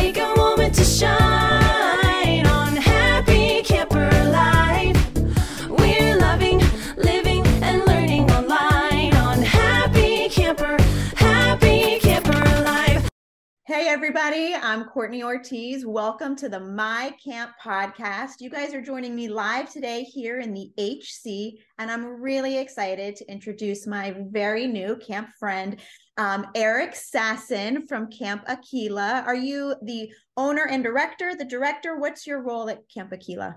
Take a moment to shine on Happy Camper Life. We're loving, living, and learning online on Happy Camper Life. Hey everybody, I'm Courtney Ortiz. Welcome to the My Camp podcast. You guys are joining me live today here in the HC, and I'm really excited to introduce my very new camp friend, Eric Sasson from Camp Akeela. Are you the owner and director, the director? What's your role at Camp Akeela?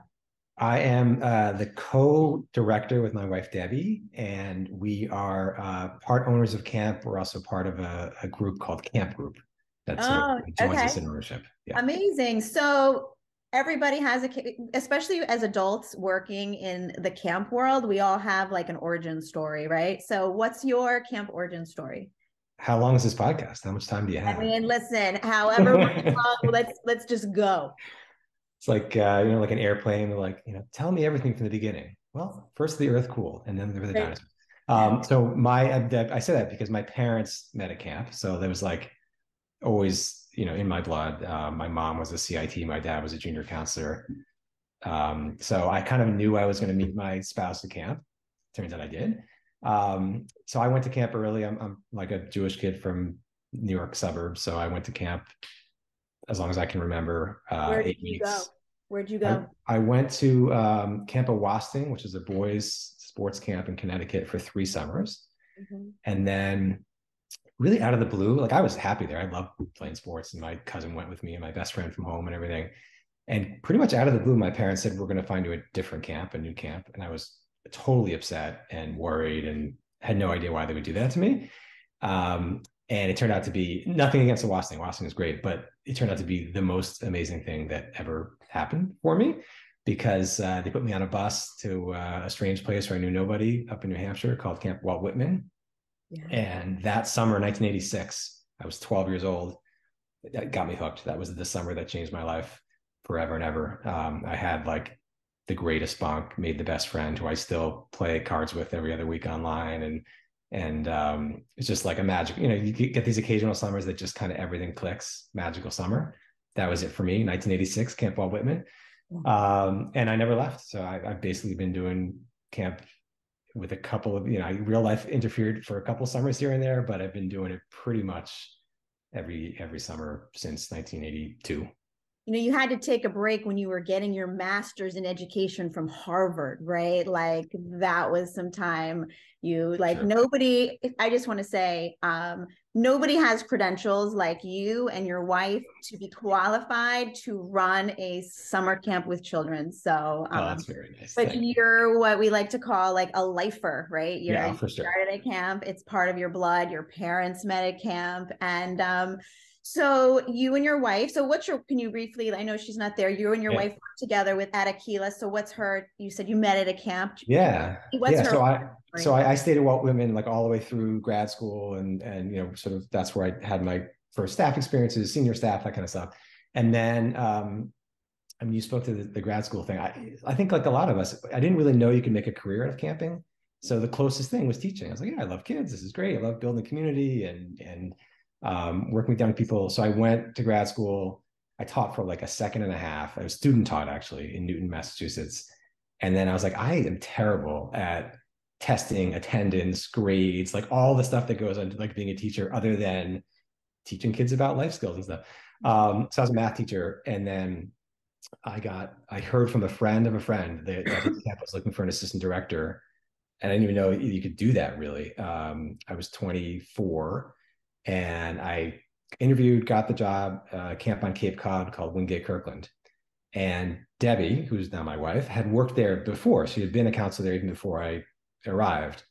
I am the co-director with my wife, Debbie, and we are part owners of camp. We're also part of a group called Camp Group that joins us in ownership. Yeah. Amazing. So everybody has especially as adults working in the camp world, we all have like an origin story, right? So what's your camp origin story? How long is this podcast? How much time do you have? I mean, listen, however long, let's just go. It's like, like an airplane, like, tell me everything from the beginning. Well, first the earth cooled, and then there were the dinosaurs. So I say that because my parents met at camp. So there was like always, in my blood. My mom was a CIT, my dad was a junior counselor. So I kind of knew I was going to meet my spouse at camp. Turns out I did. So I went to camp early. I'm like a Jewish kid from New York suburbs. So I went to camp as long as I can remember. Where did you go? Where'd you go? I went to Camp Akeela, which is a boys sports camp in Connecticut for 3 summers. Mm-hmm. And then really out of the blue, like I was happy there. I loved playing sports, and my cousin went with me and my best friend from home and everything. And pretty much out of the blue, my parents said, we're going to find you a different camp, a new camp. And I was totally upset and worried and had no idea why they would do that to me. And it turned out to be nothing against the Wasting. Wasting is great, but it turned out to be the most amazing thing that ever happened for me, because they put me on a bus to a strange place where I knew nobody up in New Hampshire called Camp Walt Whitman. Yeah. And that summer, 1986, I was 12 years old. That got me hooked. That was the summer that changed my life forever and ever. I had like the greatest bunk, made the best friend who I still play cards with every other week online. And it's just like a magic, you get these occasional summers that just kind of everything clicks. Magical summer. That was it for me, 1986, Camp Walt Whitman. And I never left. So I've basically been doing camp with a couple of, real life interfered for a couple of summers here and there, but I've been doing it pretty much every summer since 1982. You had to take a break when you were getting your master's in education from Harvard, right? Like that was some time sure. Nobody, I just want to say, nobody has credentials like you and your wife to be qualified to run a summer camp with children. So, that's very nice. But you're what we like to call like a lifer, right? You for sure. Started at camp. It's part of your blood. Your parents met at camp. And, so you and your wife, can you briefly, I know she's not there, you and your wife work together at Akeela. So what's you said you met at a camp. Yeah. So I stayed at Walt Whitman like all the way through grad school and sort of that's where I had my first staff experiences, senior staff, that kind of stuff. And then, you spoke to the grad school thing. I think like a lot of us, I didn't really know you could make a career out of camping. So the closest thing was teaching. I was like, yeah, I love kids. This is great. I love building community and working with young people. So I went to grad school. I taught for like a second and a half. I was student taught actually in Newton, Massachusetts. And then I was like, I am terrible at testing, attendance, grades, like all the stuff that goes into like being a teacher other than teaching kids about life skills and stuff. So I was a math teacher. And then I heard from a friend of a friend that camp was looking for an assistant director. And I didn't even know you could do that really. I was 24. And I interviewed, got the job, camp on Cape Cod called Wingate Kirkland. And Debbie, who's now my wife, had worked there before. She had been a counselor there even before I arrived.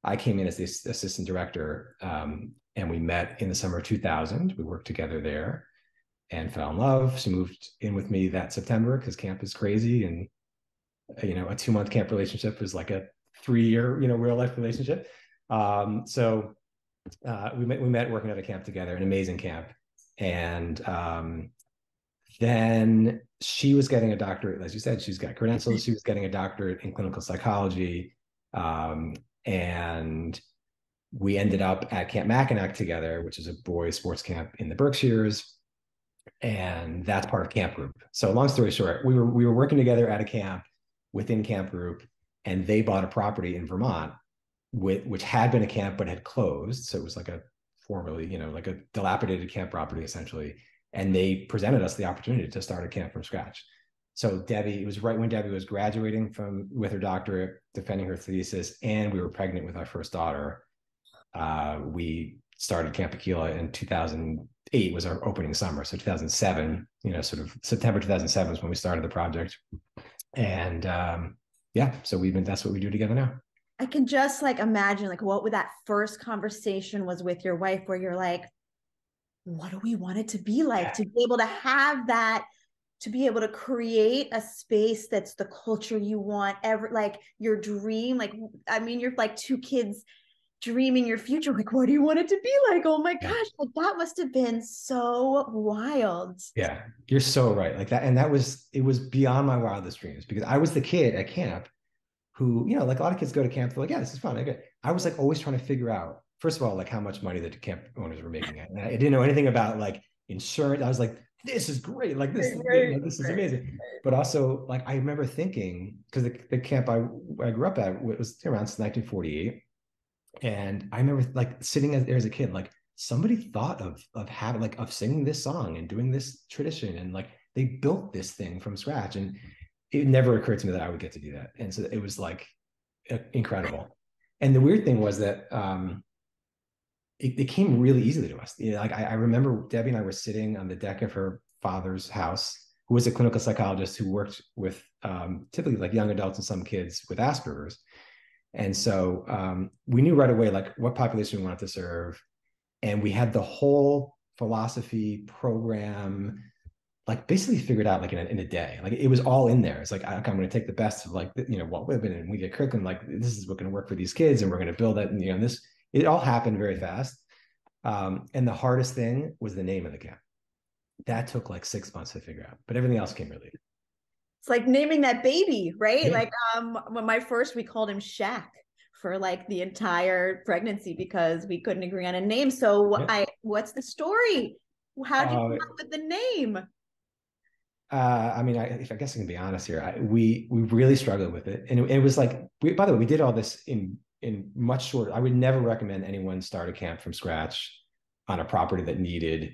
I came in as the assistant director, and we met in the summer of 2000. We worked together there and fell in love. She moved in with me that September because camp is crazy. And, a 2-month camp relationship is like a 3-year, real life relationship. So we met working at a camp together, an amazing camp. And then she was getting a doctorate, as you said, she's got credentials. She was getting a doctorate in clinical psychology. And we ended up at Camp Mackinac together, which is a boys sports camp in the Berkshires. And that's part of camp group. So long story short, we were working together at a camp within camp group, and they bought a property in Vermont, which had been a camp but had closed. So it was like a formerly, like a dilapidated camp property essentially. And they presented us the opportunity to start a camp from scratch. So Debbie, it was right when Debbie was graduating with her doctorate, defending her thesis, and we were pregnant with our first daughter. We started Camp Akeela in 2008 was our opening summer. So 2007, sort of September 2007 is when we started the project. And so that's what we do together now. I can just like imagine like what would that first conversation was with your wife where you're like, what do we want it to be like to be able to have that, to be able to create a space that's the culture you want, like your dream. Like, I mean, you're like two kids dreaming your future. Like, what do you want it to be like? Oh my gosh, like that must have been so wild. Yeah, you're so right. Like that. And it was beyond my wildest dreams, because I was the kid at camp who, like a lot of kids go to camp, they're like, yeah, this is fun. I was like always trying to figure out, first of all, like how much money the camp owners were making. And I didn't know anything about like insurance. I was like, this is great. Like this is amazing. But also like, I remember thinking, because the camp I grew up at was around 1948. And I remember like sitting there as a kid, like somebody thought of having like, of singing this song and doing this tradition. And like, they built this thing from scratch. And it never occurred to me that I would get to do that. And so it was like incredible. And the weird thing was that it came really easily to us. Like I remember Debbie and I were sitting on the deck of her father's house, who was a clinical psychologist who worked with typically like young adults and some kids with Asperger's. And so we knew right away, like what population we wanted to serve. And we had the whole philosophy program, like basically figured out like in a day. Like it was all in there. It's like, I'm going to take the best of like, what we've been, and we get curriculum, like this is what's going to work for these kids. And we're going to build it. And, it all happened very fast. And the hardest thing was the name of the camp. That took like 6 months to figure out, but everything else came really. It's like naming that baby, right? Yeah. Like when we called him Shaq for like the entire pregnancy because we couldn't agree on a name. So what's the story? How did you come up with the name? I mean, if I guess I can be honest here, we really struggled with it, and it was like, by the way, we did all this in much shorter. I would never recommend anyone start a camp from scratch on a property that needed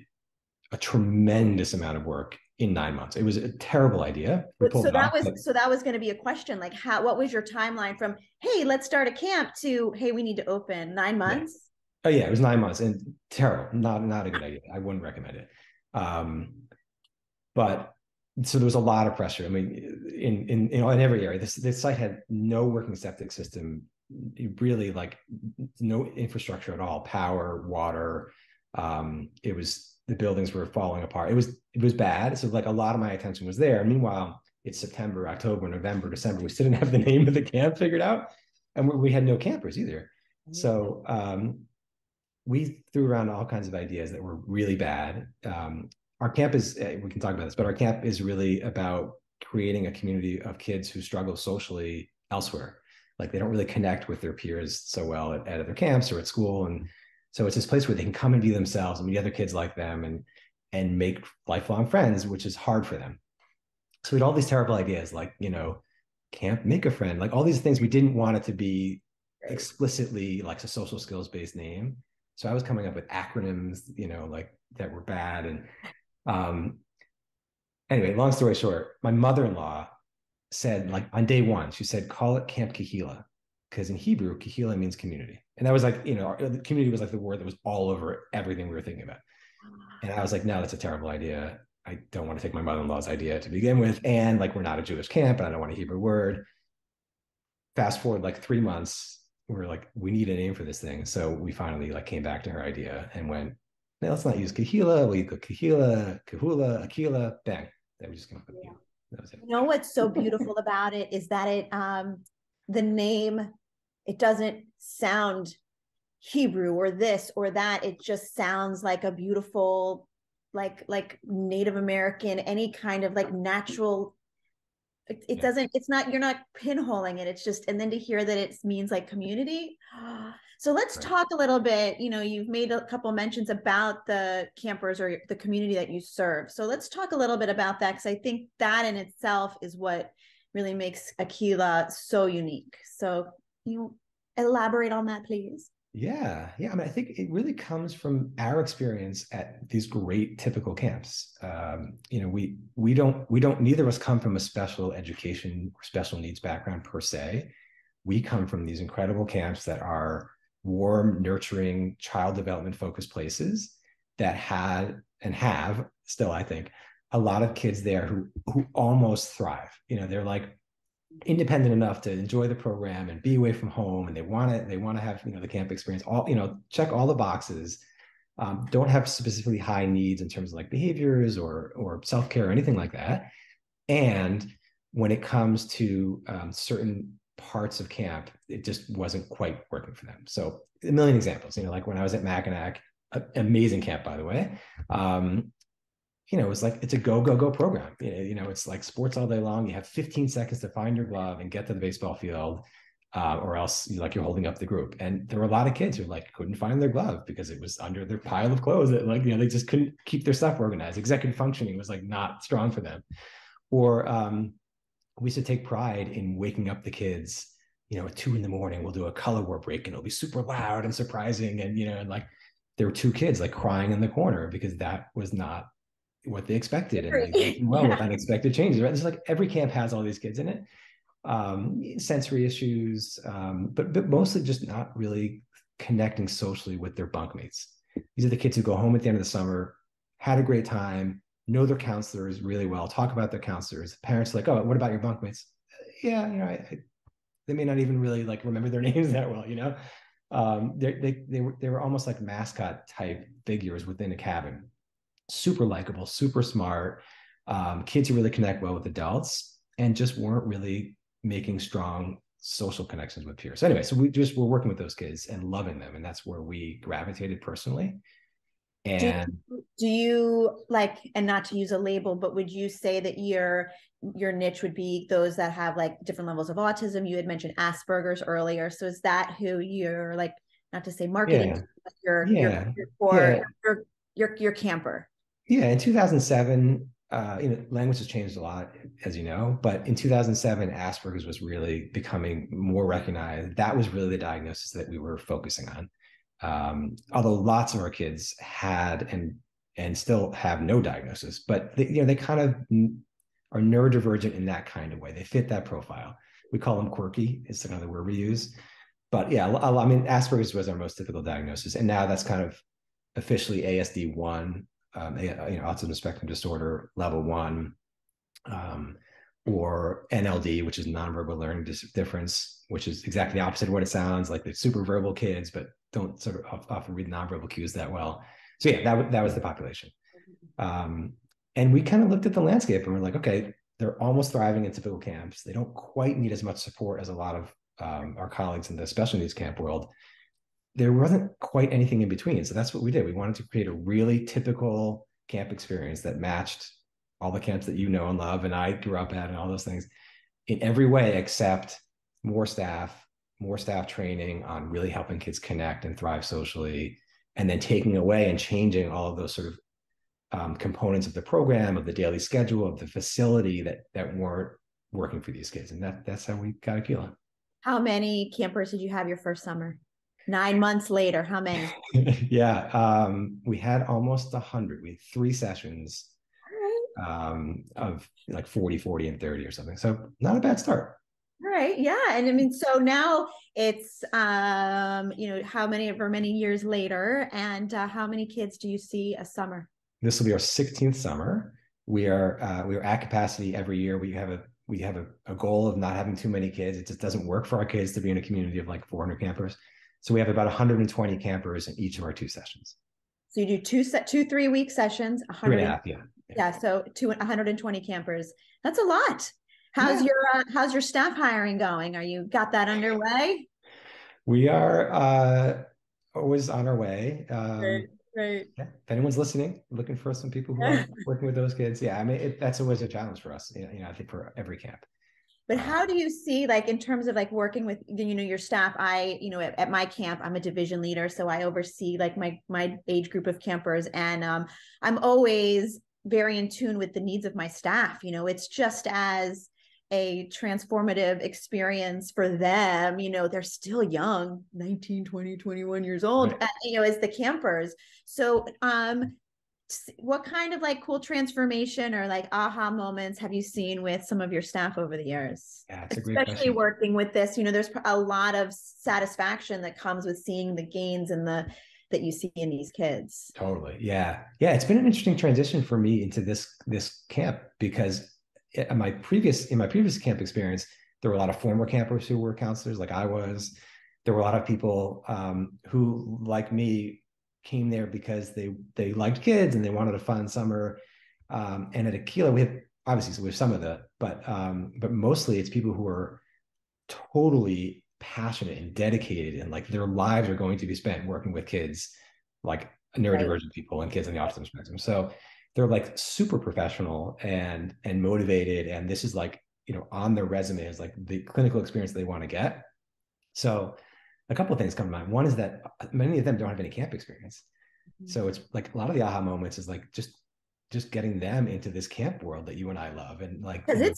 a tremendous amount of work in 9 months. It was a terrible idea. So that was going to be a question. Like, what was your timeline from, hey, let's start a camp to, hey, we need to open? 9 months? Yeah. Oh yeah, it was 9 months, and terrible. Not a good idea. I wouldn't recommend it. But so there was a lot of pressure. I mean, in every area, this site had no working septic system, really like no infrastructure at all, power, water. The buildings were falling apart. It was bad. So like a lot of my attention was there. Meanwhile, it's September, October, November, December. We still didn't have the name of the camp figured out, and we had no campers either. So we threw around all kinds of ideas that were really bad. Our camp is, we can talk about this, but our camp is really about creating a community of kids who struggle socially elsewhere. Like they don't really connect with their peers so well at other camps or at school. And so it's this place where they can come and be themselves and meet other kids like them and make lifelong friends, which is hard for them. So we had all these terrible ideas like, camp, make a friend, like all these things. We didn't want it to be explicitly like a social skills based name. So I was coming up with acronyms, like that were bad. And anyway, long story short, my mother-in-law said, like on day one, she said, call it Camp Akeela, because in Hebrew, Akeela means community. And that was like, community was like the word that was all over everything we were thinking about. And I was like, no, that's a terrible idea. I don't want to take my mother-in-law's idea to begin with. And like, we're not a Jewish camp, and I don't want a Hebrew word. Fast forward like 3 months, we were like, we need a name for this thing. So we finally like came back to her idea and went, no, let's not use Kahila. We'll use Kahila, Kahula, Akeela, bang. Then we just came up with Akeela. That was it. What's so beautiful about it is that it, the name, it doesn't sound Hebrew or this or that. It just sounds like a beautiful, like Native American, any kind of like natural it doesn't, it's not, you're not pinholing it. It's just, and then to hear that it means like community. So let's talk a little bit, you know, you've made a couple mentions about the campers or the community that you serve. So let's talk a little bit about that, because I think that in itself is what really makes Akeela so unique. So you elaborate on that, please. Yeah. I mean, I think it really comes from our experience at these great typical camps. You know, we don't, neither of us come from a special education or special needs background per se. We come from these incredible camps that are warm, nurturing, child development focused places that had and have still, I think, a lot of kids there who almost thrive. You know, they're like independent enough to enjoy the program and be away from home, and they want to have, you know, the camp experience, all, you know, check all the boxes. Don't have specifically high needs in terms of like behaviors or self-care or anything like that. And when it comes to certain parts of camp, it just wasn't quite working for them. So a million examples, you know, like when I was at Mackinac, amazing camp, by the way. You know, it's like, it's a go program. You know, it's like sports all day long. You have 15 seconds to find your glove and get to the baseball field, or else you're holding up the group. And there were a lot of kids who like couldn't find their glove because it was under their pile of clothes that, like, you know, they just couldn't keep their stuff organized. Executive functioning was like not strong for them. Or we used to take pride in waking up the kids, you know, at 2 a.m. we'll do a color war break and it'll be super loud and surprising. And, you know, and like there were 2 kids like crying in the corner because that was not what they expected. And they did well with unexpected changes, right? It's like every camp has all these kids in it. Sensory issues, but mostly just not really connecting socially with their bunkmates. These are the kids who go home at the end of the summer, had a great time, know their counselors really well, talk about their counselors. Parents are like, oh, what about your bunkmates? Yeah, you know, they may not even really like remember their names that well, you know. They were almost like mascot type figures within a cabin. Super likable, super smart, kids who really connect well with adults and just weren't really making strong social connections with peers. So anyway, so we just were working with those kids and loving them. And that's where we gravitated personally. And do you like, and not to use a label, but would you say that your niche would be those that have like different levels of autism? You had mentioned Asperger's earlier. So is that who you're like, not to say marketing, but your camper? Yeah, in 2007, you know, language has changed a lot, as you know, but in 2007, Asperger's was really becoming more recognized. That was really the diagnosis that we were focusing on. Although lots of our kids had and still have no diagnosis, but they kind of are neurodivergent in that kind of way. They fit that profile. We call them quirky. It's another word we use. But yeah, I mean, Asperger's was our most typical diagnosis, and now that's kind of officially ASD1, you know, autism spectrum disorder level 1, or NLD, which is nonverbal learning difference, which is exactly the opposite of what it sounds like. They're super verbal kids, but don't sort of often read nonverbal cues that well. So yeah, that was the population. And we kind of looked at the landscape and we're like, okay, they're almost thriving in typical camps. They don't quite need as much support as a lot of our colleagues in the special needs camp world. There wasn't quite anything in between. So that's what we did. We wanted to create a really typical camp experience that matched all the camps that you know and love and I grew up at and all those things in every way, except more staff training on really helping kids connect and thrive socially, and then taking away and changing all of those sort of components of the program, of the daily schedule, of the facility that weren't working for these kids. And that's how we got Akeela. How many campers did you have your first summer? 9 months later, how many? Yeah, we had almost 100. We had 3 sessions of like 40, and 30 or something. So not a bad start. All right. Yeah. And I mean, so now it's, you know, how many years later, and how many kids do you see a summer? This will be our 16th summer. We are at capacity every year. We have a goal of not having too many kids. It just doesn't work for our kids to be in a community of like 400 campers. So we have about 120 campers in each of our 2 sessions. So you do 2 3-week sessions, 100. 3.5, yeah. So 120 campers. That's a lot. How's your staff hiring going? Are you got that underway? We are always on our way. Great. Yeah, if anyone's listening, looking for some people who are working with those kids. Yeah, I mean, that's always a challenge for us. You know, I think for every camp. But how do you see, like, in terms of like working with, your staff? At my camp, I'm a division leader, so I oversee like my age group of campers, and I'm always very in tune with the needs of my staff. It's just as a transformative experience for them. They're still young, 19, 20, 21 years old, right. as the campers. So, what kind of like cool transformation or like aha moments have you seen with some of your staff over the years? Yeah, it's a great Especially question. working with this, there's a lot of satisfaction that comes with seeing the gains and that you see in these kids. Totally. Yeah. Yeah. It's been an interesting transition for me into this camp, because in my previous camp experience, there were a lot of former campers who were counselors, like I was. There were a lot of people who, like me, came there because they liked kids and they wanted a fun summer. And at Akeela, we have some of that, but mostly it's people who are totally passionate and dedicated, and like their lives are going to be spent working with kids, like neurodivergent people and kids on the autism spectrum. So they're like super professional and motivated, and this is like, on their resume is like the clinical experience they want to get. So a couple of things come to mind. One is that many of them don't have any camp experience. So it's like a lot of the aha moments is like just getting them into this camp world that you and I love. And like, because it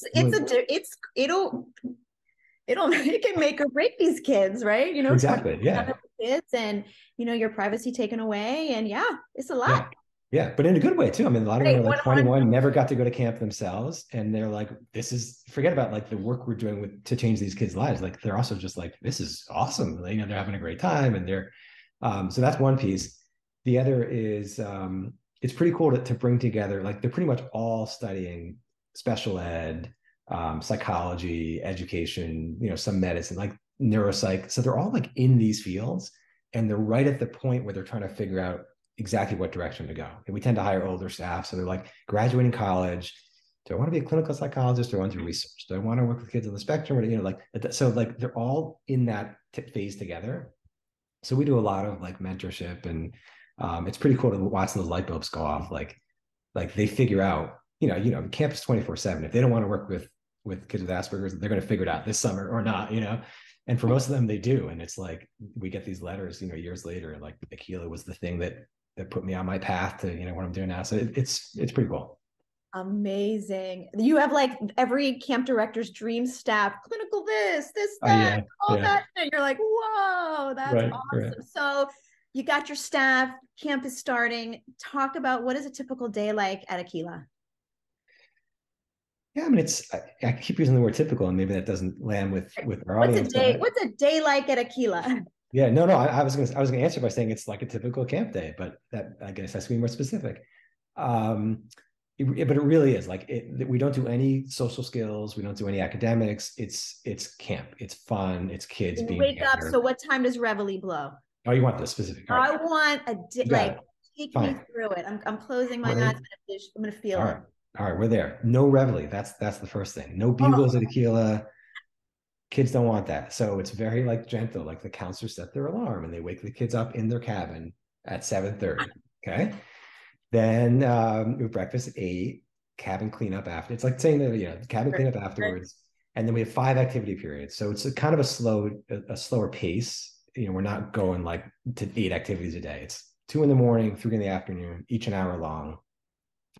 can make or break these kids, right? Exactly. Yeah. Kids, and your privacy taken away, and it's a lot. Yeah. Yeah, but in a good way too. I mean, a lot of them are like 21, never got to go to camp themselves, and they're like, forget about like the work we're doing to change these kids' lives. Like, they're also just like, this is awesome. They're having a great time, and they're so that's one piece. The other is it's pretty cool to bring together, like, they're pretty much all studying special ed, psychology, education, some medicine, like neuropsych. So they're all like in these fields, and they're right at the point where they're trying to figure out exactly what direction to go. And we tend to hire older staff. So they're like graduating college. Do I want to be a clinical psychologist? Do I want to do research? Do I want to work with kids on the spectrum? Or, so like they're all in that phase together. So we do a lot of like mentorship, and it's pretty cool to watch those light bulbs go off. Like they figure out, campus 24/7. If they don't want to work with kids with Asperger's, they're going to figure it out this summer or not, And for most of them, they do. And it's like, we get these letters, years later, like Akeela was the thing that put me on my path to, what I'm doing now. So it's pretty cool. Amazing. You have like every camp director's dream staff, clinical this, that, that. And you're like, whoa, that's awesome. Right. So you got your staff, camp is starting. Talk about, what is a typical day like at Akeela? Yeah, I mean, I keep using the word typical, and maybe that doesn't land with our audience. What's a day like at Akeela? Yeah, no, I was gonna answer by saying it's like a typical camp day, but that, I guess, has to be more specific. But it really is like we don't do any social skills, we don't do any academics. It's camp, it's fun, it's kids being wake up. So what time does Reveille blow? Oh, you want the specific? I want a like take me through it. I'm closing my eyes. I'm gonna feel it. All right, we're there. No Reveille. That's the first thing. No bugles at Akeela. Kids don't want that. So it's very like gentle. Like the counselors set their alarm and they wake the kids up in their cabin at 7:30. Okay. Then we have breakfast at 8, cabin cleanup after. It's like saying that, cabin cleanup afterwards. And then we have 5 activity periods. So it's a kind of a slower pace. We're not going like to 8 activities a day. It's 2 in the morning, 3 in the afternoon, each an hour long.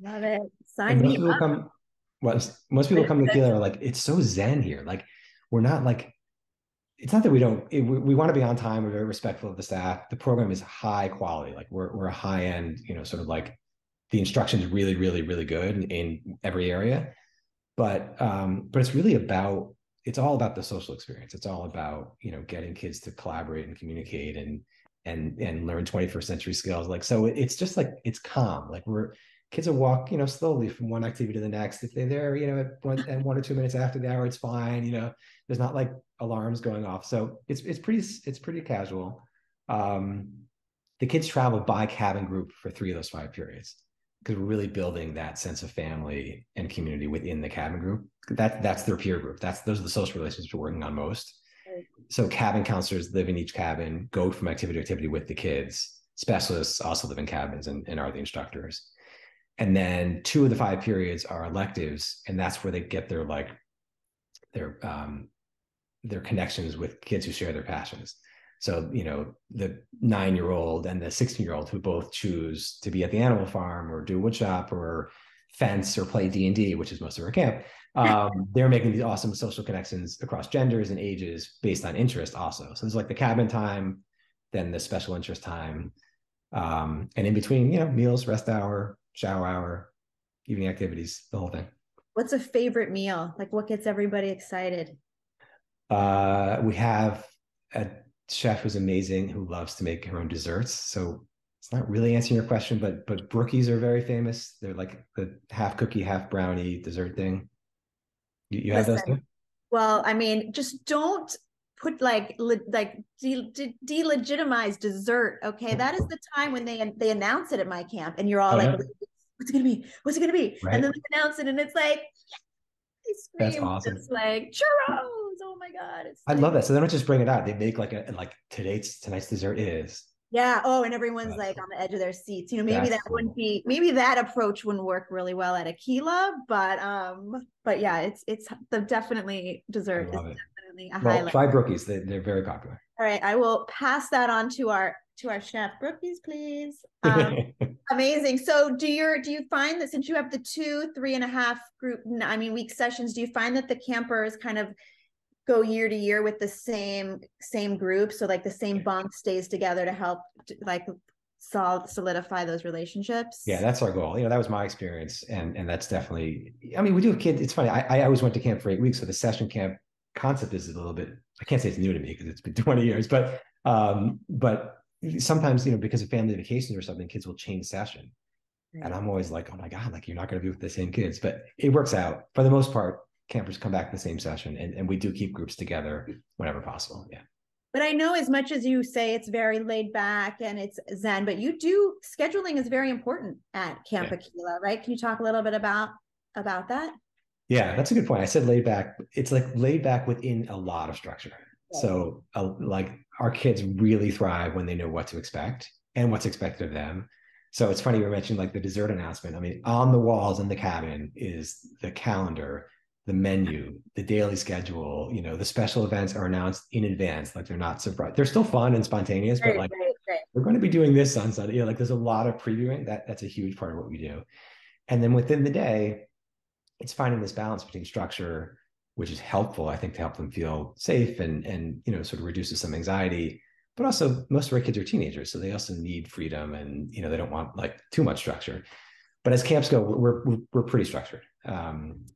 Love it. Sign me up. Most people come to Akeela are like, it's so zen here. Like, we're not like, it's not that we don't, we want to be on time. We're very respectful of the staff. The program is high quality. Like we're a high end, sort of like the instruction is really, really, really good in every area. But it's really about, it's all about the social experience. It's all about, getting kids to collaborate and communicate and learn 21st century skills. Like, so it's just like, it's calm. Like kids will walk, slowly from one activity to the next. If they're there, at 1 or 2 minutes after the hour, it's fine. There's not like alarms going off. So it's pretty casual. The kids travel by cabin group for 3 of those 5 periods, because we're really building that sense of family and community within the cabin group. That's their peer group. Those are the social relationships we're working on most. So cabin counselors live in each cabin, go from activity to activity with the kids. Specialists also live in cabins and are the instructors. And then 2 of the 5 periods are electives, and that's where they get their like their connections with kids who share their passions. So, you know, the 9-year-old and the 16-year-old who both choose to be at the animal farm or do woodshop or fence or play D&D, which is most of our camp. They're making these awesome social connections across genders and ages based on interest also. So there's like the cabin time, then the special interest time. And in between, you know, meals, rest hour, shower hour, evening activities, the whole thing. What's a favorite meal? Like what gets everybody excited? We have a chef who's amazing who loves to make her own desserts. So it's not really answering your question, but brookies are very famous. They're like the half cookie, half brownie dessert thing. You have those too? Well, I mean, just don't put delegitimize dessert. Okay, that is the time when they announce it at my camp, and you're all like, yeah. "What's it gonna be? What's it gonna be?" Right. And then they announce it, and it's like, ice cream. That's awesome. It's like churros. Oh my god! I love that. So they don't just bring it out; they make like tonight's dessert is. Yeah. Oh, and everyone's like on the edge of their seats. You know, maybe that wouldn't be, maybe that approach wouldn't work really well at Akeela, but yeah, it's the definitely dessert is definitely a highlight. Try brookies; they're very popular. All right, I will pass that on to our chef. Brookies, please. Amazing. So do you find that since you have the 2 3.5 week sessions, do you find that the campers kind of go year to year with the same group, so like the same bunk stays together to help like solidify those relationships? Yeah, that's our goal. You know, that was my experience, and that's definitely, I mean, we do have kids. It's funny, I always went to camp for 8 weeks, so the session camp concept is a little bit, I can't say it's new to me because it's been 20 years, but sometimes, you know, because of family vacations or something, kids will change session. Right. And I'm always like, oh my God, like you're not going to be with the same kids, but it works out for the most part. Campers come back to the same session, and we do keep groups together whenever possible. Yeah. But I know, as much as you say it's very laid back and it's zen, but scheduling is very important at Camp Akeela, right? Can you talk a little bit about that? Yeah, that's a good point. I said laid back. It's like laid back within a lot of structure. Right. So like our kids really thrive when they know what to expect and what's expected of them. So it's funny, you mentioned like the dessert announcement. I mean, on the walls in the cabin is the calendar, the menu, the daily schedule. You know, the special events are announced in advance. Like they're not surprised. They're still fun and spontaneous, but like we're going to be doing this on Sunday. You know, like there's a lot of previewing. That's a huge part of what we do. And then within the day, it's finding this balance between structure, which is helpful, I think, to help them feel safe and you know, sort of reduces some anxiety. But also, most of our kids are teenagers, so they also need freedom, and you know, they don't want like too much structure. But as camps go, we're pretty structured and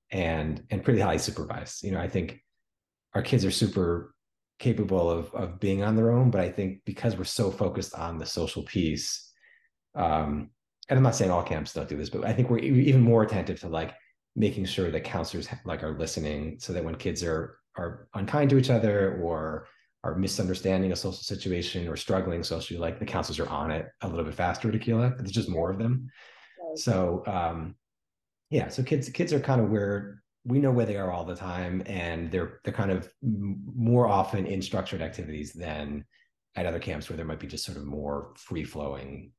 pretty highly supervised. You know, I think our kids are super capable of being on their own, but I think because we're so focused on the social piece, and I'm not saying all camps don't do this, but I think we're even more attentive to like making sure that counselors like are listening, so that when kids are unkind to each other or are misunderstanding a social situation or struggling socially, like the counselors are on it a little bit faster at Akeela. There's just more of them. Right. So yeah, so kids are kind of where we know where they are all the time, and they're kind of more often in structured activities than at other camps where there might be just sort of more free flowing,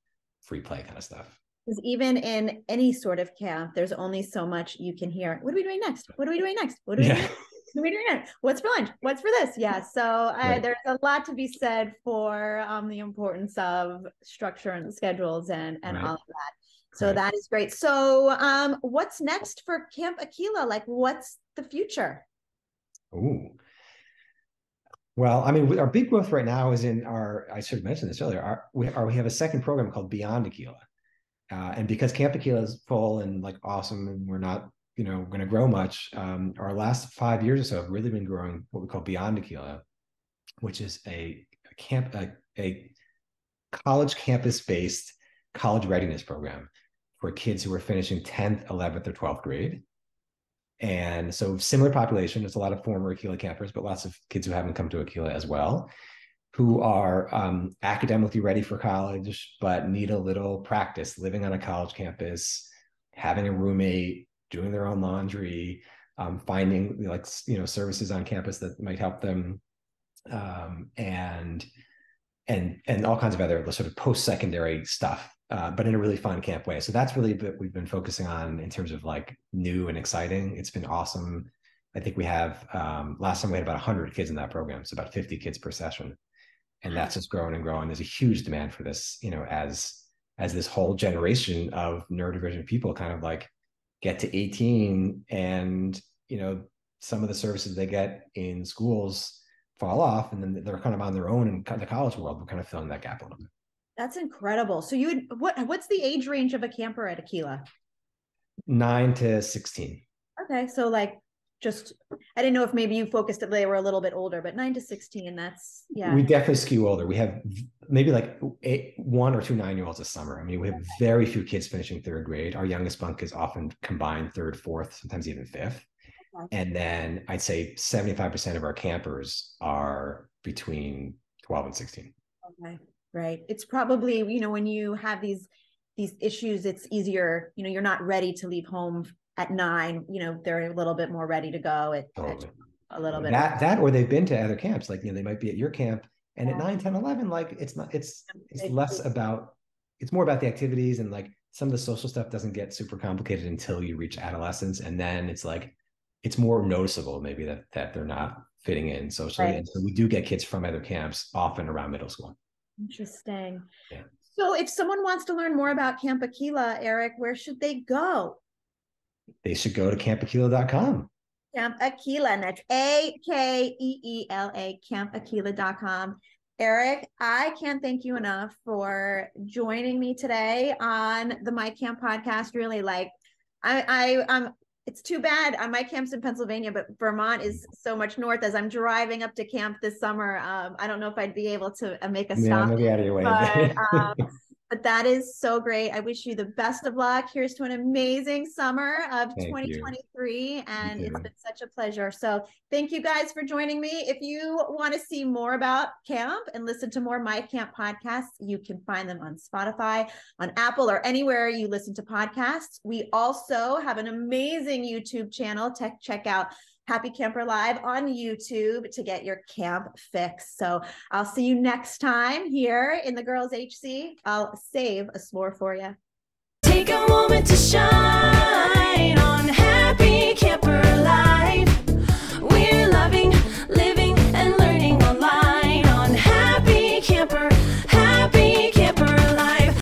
free play kind of stuff. Because even in any sort of camp, there's only so much you can hear. What are we doing next? What are we doing next? What are we doing next? What are we doing next? What's for lunch? What's for this? Yeah. So there's a lot to be said for the importance of structure and schedules and all of that. So that is great. So what's next for Camp Akeela? Like, what's the future? Ooh. Well, I mean, our big growth right now is in I should have mentioned this earlier. We have a second program called Beyond Akeela. And because Camp Akeela is full and like awesome, and we're not, you know, going to grow much, our last 5 years or so have really been growing what we call Beyond Akeela, which is a college campus-based college readiness program for kids who are finishing 10th, 11th, or 12th grade. And so similar population, there's a lot of former Akeela campers, but lots of kids who haven't come to Akeela as well, who are academically ready for college, but need a little practice living on a college campus, having a roommate, doing their own laundry, finding like, you know, services on campus that might help them, and all kinds of other sort of post-secondary stuff, but in a really fun camp way. So that's really what we've been focusing on in terms of like new and exciting. It's been awesome. I think we have, last time we had about 100 kids in that program, so about 50 kids per session. And that's just growing and growing. There's a huge demand for this, as this whole generation of neurodivergent people kind of like get to 18 and, some of the services they get in schools fall off, and then they're kind of on their own in the college world. We're kind of filling that gap a little bit. That's incredible. So what's the age range of a camper at Akeela? 9 to 16. Okay. So like, I didn't know if maybe you focused that they were a little bit older, but 9 to 16, that's, yeah. We definitely skew older. We have maybe like 1 or 2 9-year-olds a summer. I mean, we have very few kids finishing 3rd grade. Our youngest bunk is often combined 3rd, 4th, sometimes even 5th. Okay. And then I'd say 75% of our campers are between 12 and 16. Okay, right. It's probably, when you have these issues, it's easier, you're not ready to leave home at 9, they're a little bit more ready to go at a little bit. That, or they've been to other camps, like, they might be at your camp, and at 9, 10, 11, like it's more about the activities, and like some of the social stuff doesn't get super complicated until you reach adolescence. And then it's like, it's more noticeable maybe that they're not fitting in socially. Right. And so we do get kids from other camps often around middle school. Interesting. Yeah. So if someone wants to learn more about Camp Akeela, Eric, where should they go? They should go to campakeela.com. Camp Akeela, and that's AKEELA, campakeela.com. Eric, I can't thank you enough for joining me today on the My Camp podcast. Really, like, it's too bad my camp's in Pennsylvania, but Vermont is so much north. As I'm driving up to camp this summer, I don't know if I'd be able to make a stop. Yeah, maybe out of your way. But that is so great. I wish you the best of luck. Here's to an amazing summer of 2023. And it's been such a pleasure. So thank you guys for joining me. If you want to see more about camp and listen to more My Camp podcasts, you can find them on Spotify, on Apple, or anywhere you listen to podcasts. We also have an amazing YouTube channel. Check out Happy Camper Live on YouTube to get your camp fix. So I'll see you next time here in the Girls HC. I'll save a s'more for you. Take a moment to shine.